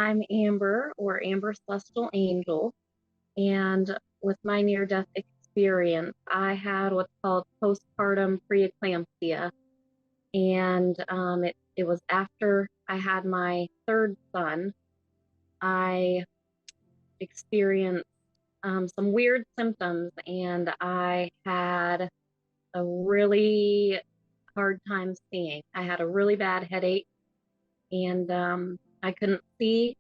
I'm Amber, or Amber Celestial Angel, and with my near-death experience, I had what's called postpartum preeclampsia, and it was after I had my third son. I experienced some weird symptoms, and I had a really hard time seeing. I had a really bad headache, and I couldn't see.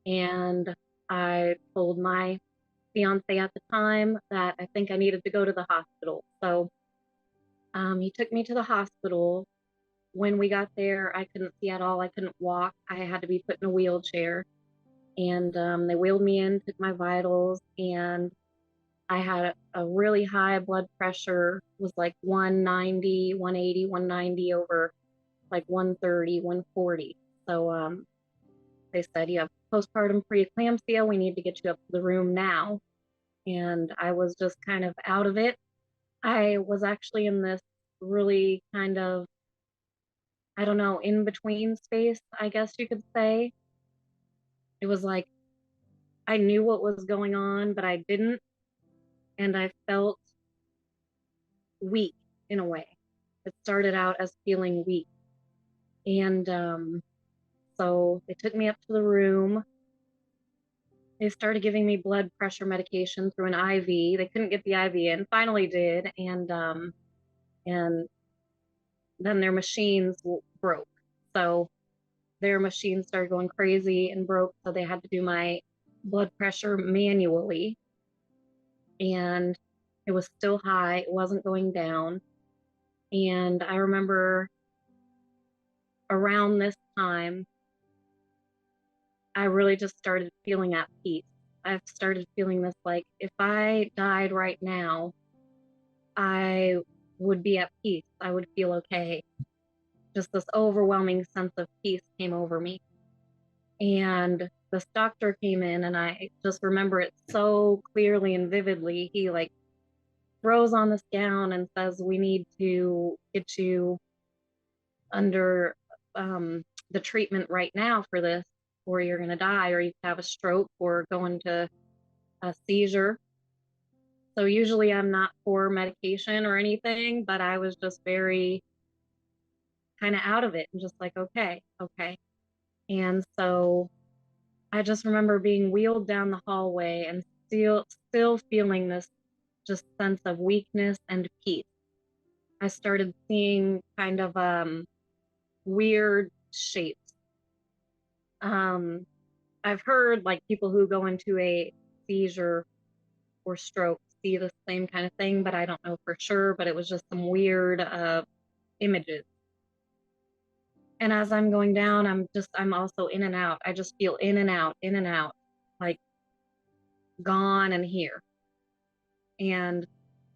And I told my fiance at the time that I think I needed to go to the hospital. So he took me to the hospital. When we got there, I couldn't see at all. I couldn't walk. I had to be put in a wheelchair. And they wheeled me in, took my vitals, and I had a really high blood pressure, was like 190, 180, 190 over like 130, 140. So they said, you have postpartum preeclampsia. We need to get you up to the room now. And I was just kind of out of it. I was actually in this really kind of, I don't know, in between space, I guess you could say. It was like I knew what was going on, but I didn't. And I felt weak in a way. It started out as feeling weak. And so they took me up to the room. They started giving me blood pressure medication through an IV. They couldn't get the IV in, finally did. And then their machines broke. So their machines started going crazy and broke. So they had to do my blood pressure manually. And it was still high. It wasn't going down. And I remember around this time, I really just started feeling at peace. I've started feeling this like, if I died right now, I would be at peace. I would feel okay. Just this overwhelming sense of peace came over me. And this doctor came in, and I just remember it so clearly and vividly. He like throws on this gown and says, we need to get you under the treatment right now for this, or you're going to die, or you could have a stroke or go into a seizure. So usually I'm not for medication or anything, but I was just very kind of out of it and just like, okay. And so I just remember being wheeled down the hallway and still feeling this just sense of weakness and peace. I started seeing kind of weird shapes. I've heard like people who go into a seizure or stroke see the same kind of thing, but I don't know for sure. But it was just some weird images. And as I'm going down, I'm also in and out. I just feel in and out, like gone and here. And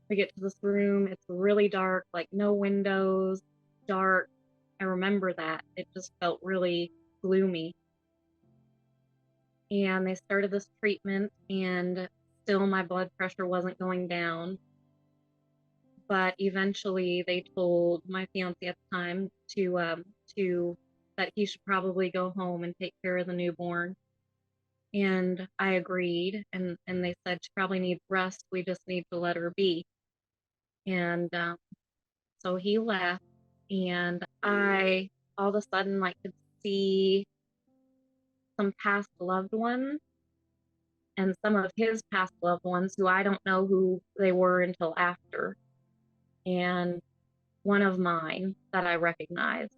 we get to this room. It's really dark, like no windows, dark. I remember that. It just felt really gloomy. And they started this treatment, and still my blood pressure wasn't going down. But eventually they told my fiance at the time to that he should probably go home and take care of the newborn. And I agreed, and they said she probably needs rest. We just need to let her be. And so he left, and I all of a sudden like could see some past loved ones and some of his past loved ones who I don't know who they were until after. And one of mine that I recognized.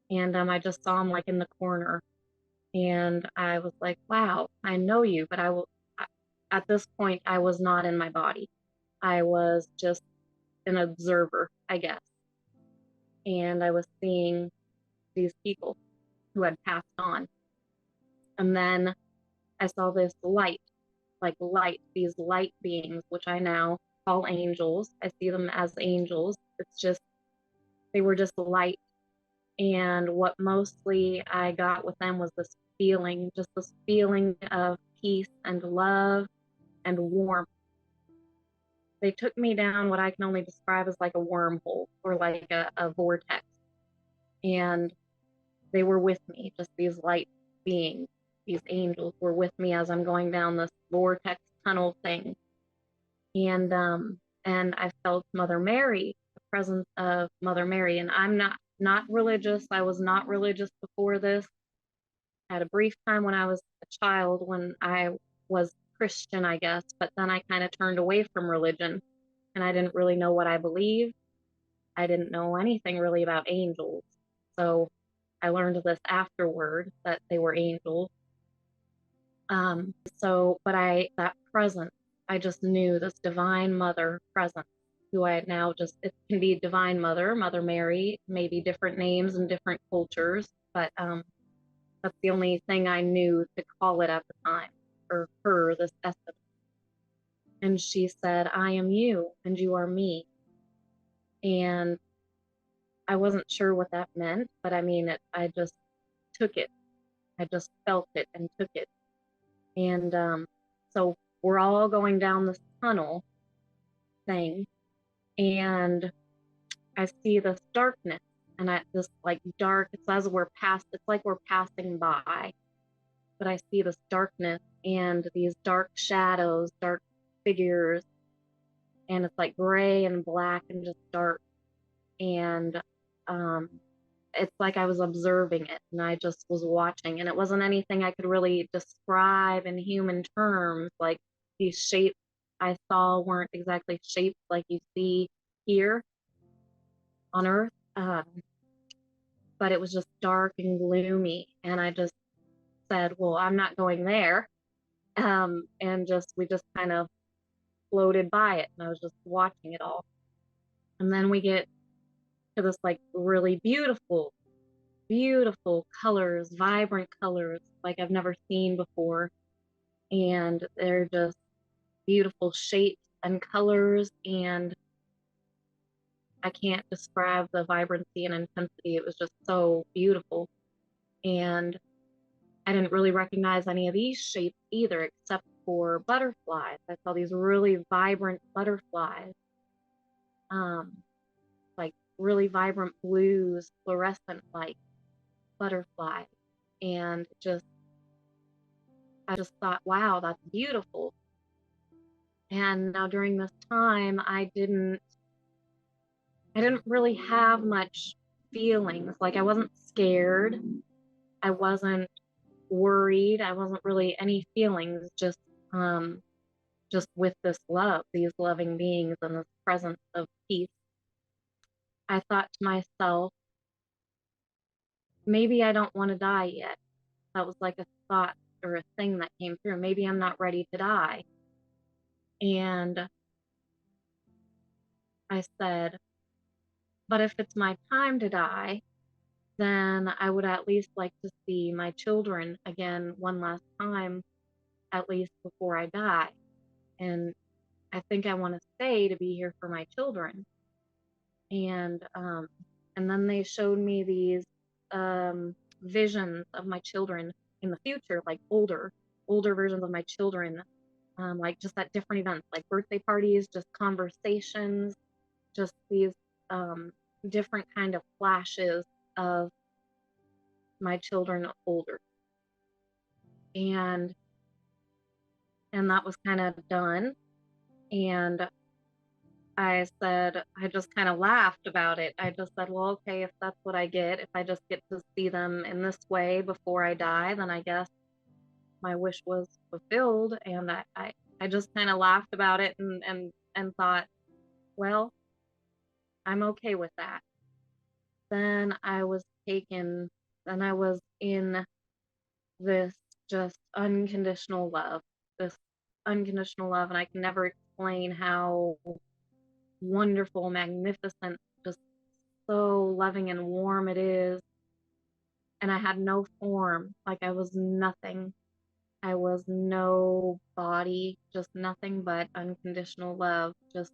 And I just saw him like in the corner. And I was like, wow, I know you, but at this point, I was not in my body. I was just an observer, I guess. And I was seeing these people who had passed on. And then I saw this light, these light beings, which I now call angels. I see them as angels. It's just, they were just light. And what mostly I got with them was this feeling, just this feeling of peace and love and warmth. They took me down what I can only describe as like a wormhole or like a vortex. And they were with me, just these light beings. these angels were with me as I'm going down this vortex tunnel thing. And I felt Mother Mary, the presence of Mother Mary. And I'm not religious. I was not religious before this. I had a brief time when I was a child when I was Christian, I guess, but then I kind of turned away from religion and I didn't really know what I believed. I didn't know anything really about angels. So I learned this afterward that they were angels. That presence, I just knew this divine mother presence who I had now just, it can be divine mother, Mother Mary, maybe different names in different cultures, but that's the only thing I knew to call it at the time, or her, this essence. And she said, I am you and you are me. And I wasn't sure what that meant, but I mean, I just took it. I just felt it and took it. And so we're all going down this tunnel thing, and I see this darkness, and this like dark, it's as we're past, it's like we're passing by, but I see this darkness and these dark shadows, dark figures, and it's like gray and black and just dark. And it's like I was observing it and I just was watching, and it wasn't anything I could really describe in human terms. Like these shapes I saw weren't exactly shapes like you see here on Earth, but it was just dark and gloomy. And I just said, well, I'm not going there. And we just kind of floated by it, and I was just watching it all. And then we get to this like really beautiful, beautiful colors, vibrant colors like I've never seen before. And they're just beautiful shapes and colors. And I can't describe the vibrancy and intensity. It was just so beautiful. And I didn't really recognize any of these shapes either, except for butterflies. I saw these really vibrant butterflies, like really vibrant blues, fluorescent like butterflies. And I just thought, wow, that's beautiful. And now during this time, I didn't really have much feelings. Like I wasn't scared. I wasn't worried. I wasn't really any feelings, just with this love, these loving beings and this presence of peace. I thought to myself, maybe I don't want to die yet. That was like a thought or a thing that came through. Maybe I'm not ready to die. And I said, but if it's my time to die, then I would at least like to see my children again one last time, at least before I die. And I think I want to stay to be here for my children. And then they showed me these visions of my children in the future, like older versions of my children, like just at different events, like birthday parties, just conversations, just these different kind of flashes of my children older. And that was kind of done. And I said, I just kind of laughed about it. I just said, well, okay, if that's what I get, if I just get to see them in this way before I die, then I guess my wish was fulfilled. And I just kind of laughed about it and thought, well, I'm okay with that. Then I was in this just unconditional love, this unconditional love. And I can never explain how wonderful, magnificent, just so loving and warm it is. And I had no form, like I was nothing. I was no body, just nothing but unconditional love. Just,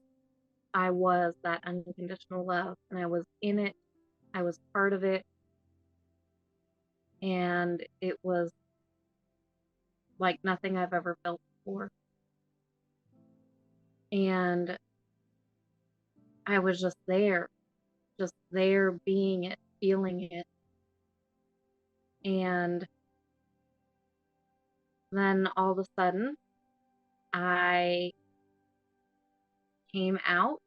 I was that unconditional love, and I was in it. I was part of it. And it was like nothing I've ever felt before. And I was just there being it, feeling it. And then all of a sudden, I came out,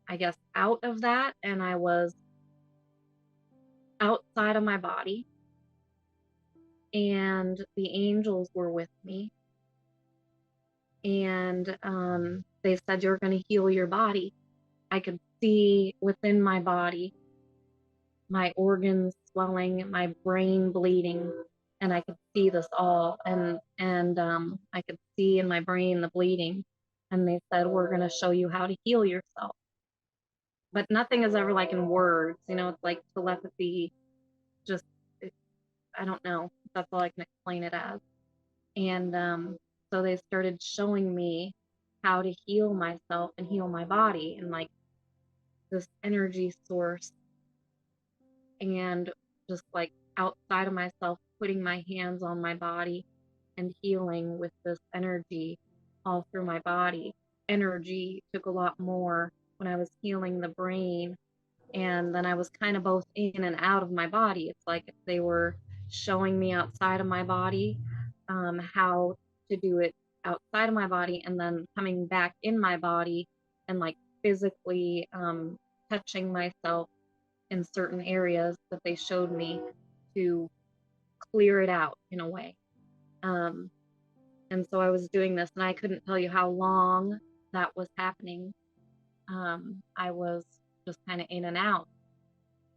I guess, out of that, and I was outside of my body, and the angels were with me, and they said, "You're going to heal your body." I could see within my body my organs swelling, my brain bleeding, and I could see this all, and I could see in my brain the bleeding, and they said, "We're going to show you how to heal yourself." But nothing is ever like in words, it's like telepathy. Just it, I don't know. That's all I can explain it as. And so they started showing me how to heal myself and heal my body, and like this energy source, and just like outside of myself, putting my hands on my body and healing with this energy all through my body. Energy took a lot more when I was healing the brain, and then I was kind of both in and out of my body. It's like they were showing me outside of my body how to do it outside of my body, and then coming back in my body and like physically touching myself in certain areas that they showed me to clear it out in a way. Um, and so I was doing this, and I couldn't tell you how long that was happening. I was just kind of in and out,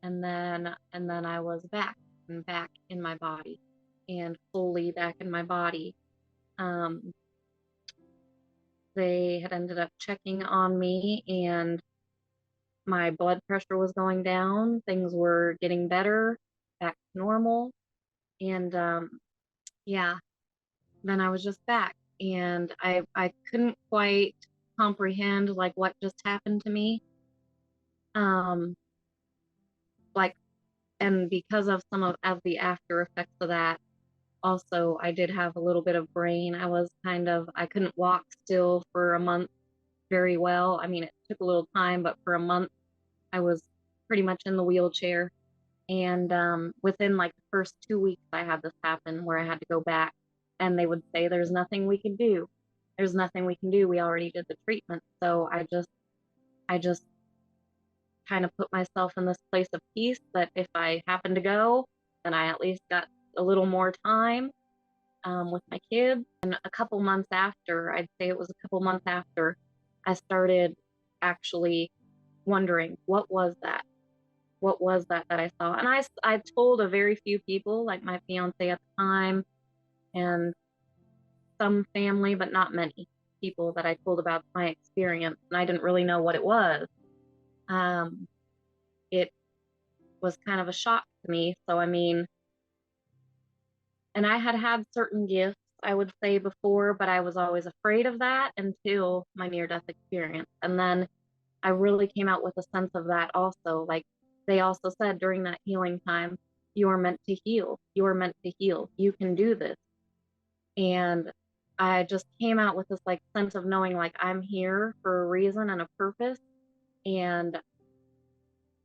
and then I was back and back in my body, and fully back in my body. Um, they had ended up checking on me, and my blood pressure was going down. Things were getting better, back to normal, and yeah, then I was just back, and I couldn't quite comprehend like what just happened to me. Um, like, and because of some of the after effects of that, also I did have a little bit of brain. I couldn't walk still for a month very well. I mean, it took a little time, but for a month I was pretty much in the wheelchair. And within like the first 2 weeks, I had this happen where I had to go back, and they would say, "There's nothing we can do. There's nothing we can do. We already did the treatment." So I just kind of put myself in this place of peace that if I happen to go, then I at least got a little more time with my kids. And a couple months after, I'd say it was a couple months after, I started actually wondering, what was that? What was that I saw? And I told a very few people, like my fiance at the time, and some family, but not many people that I told about my experience. And I didn't really know what it was. It was kind of a shock to me. So, I mean, and I had had certain gifts, I would say, before, but I was always afraid of that until my near death experience. And then I really came out with a sense of that also. Like they also said during that healing time, "You are meant to heal. You are meant to heal. You can do this." And I just came out with this like sense of knowing like I'm here for a reason and a purpose. And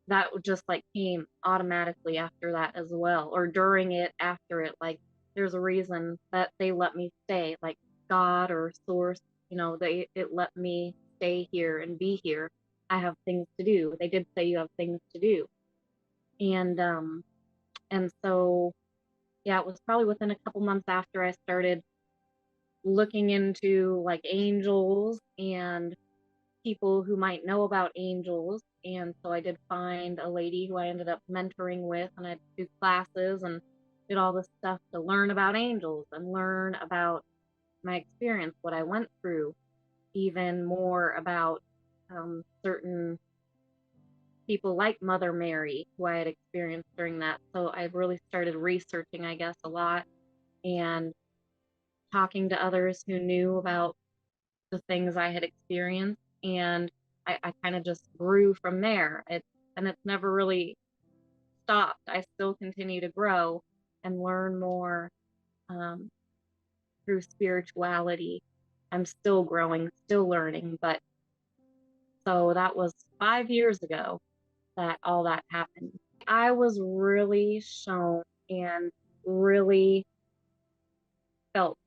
that just like came automatically after that as well, or during it, after it. Like there's a reason that they let me stay, like God or source, it let me stay here and be here. I have things to do. They did say you have things to do. And so yeah, it was probably within a couple months after I started looking into like angels and people who might know about angels. And so I did find a lady who I ended up mentoring with, and I did classes and did all this stuff to learn about angels and learn about my experience, what I went through, even more about certain people like Mother Mary who I had experienced during that. So I really started researching, I guess, a lot, and talking to others who knew about the things I had experienced, and I kind of just grew from there. It's never really stopped. I still continue to grow and learn more um, through spirituality. I'm still growing, still learning, but so that was 5 years ago that all that happened. I was really shown and really felt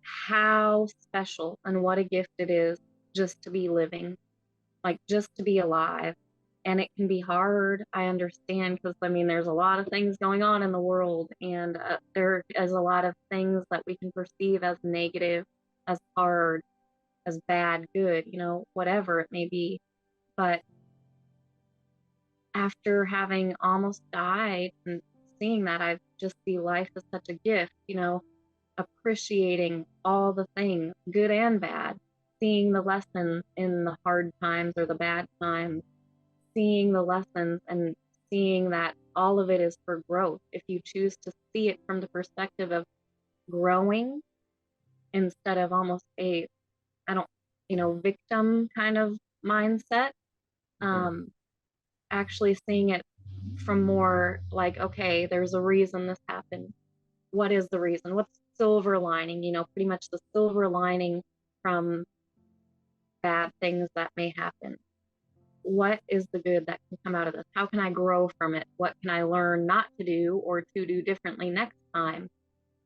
how special and what a gift it is just to be living, like just to be alive. And it can be hard, I understand, because I mean, there's a lot of things going on in the world, and there is a lot of things that we can perceive as negative, as hard, as bad, good, whatever it may be. But after having almost died and seeing that, I just see life as such a gift, appreciating all the things, good and bad, seeing the lessons in the hard times or the bad times, seeing the lessons and seeing that all of it is for growth. If you choose to see it from the perspective of growing instead of almost I don't, victim kind of mindset, um, actually seeing it from more like, okay, there's a reason this happened. What is the reason? What's the silver lining? Pretty much the silver lining from bad things that may happen. What is the good that can come out of this? How can I grow from it? What can I learn not to do or to do differently next time?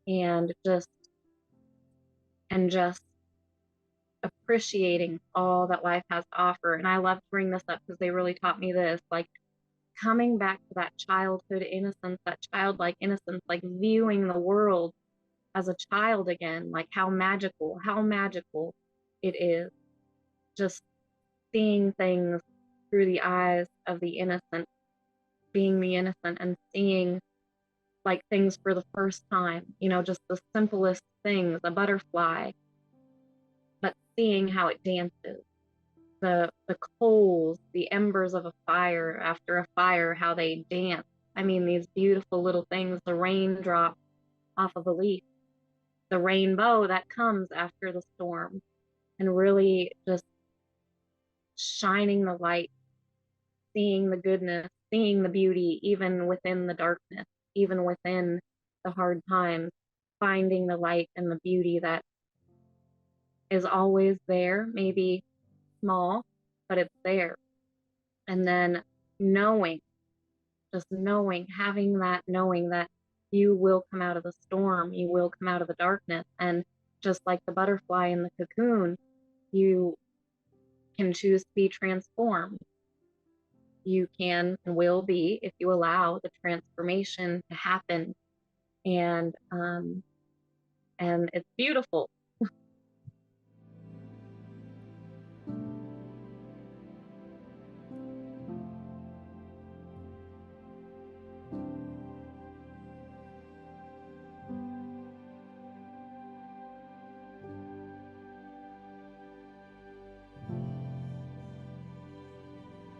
And just appreciating all that life has to offer. And I love to bring this up because they really taught me this, like coming back to that childhood innocence, that childlike innocence, like viewing the world as a child again, like how magical it is. Just seeing things through the eyes of the innocent, being the innocent and seeing like things for the first time, just the simplest things, a butterfly, but seeing how it dances, the coals, the embers of a fire after a fire, how they dance. I mean, these beautiful little things, the raindrop off of a leaf, the rainbow that comes after the storm, and really just shining the light, seeing the goodness, seeing the beauty, even within the darkness, even within the hard times, finding the light and the beauty that is always there, maybe small, but it's there. And then knowing, just knowing, having that knowing that you will come out of the storm, you will come out of the darkness. And just like the butterfly in the cocoon, you can choose to be transformed. You can and will be if you allow the transformation to happen. And it's beautiful.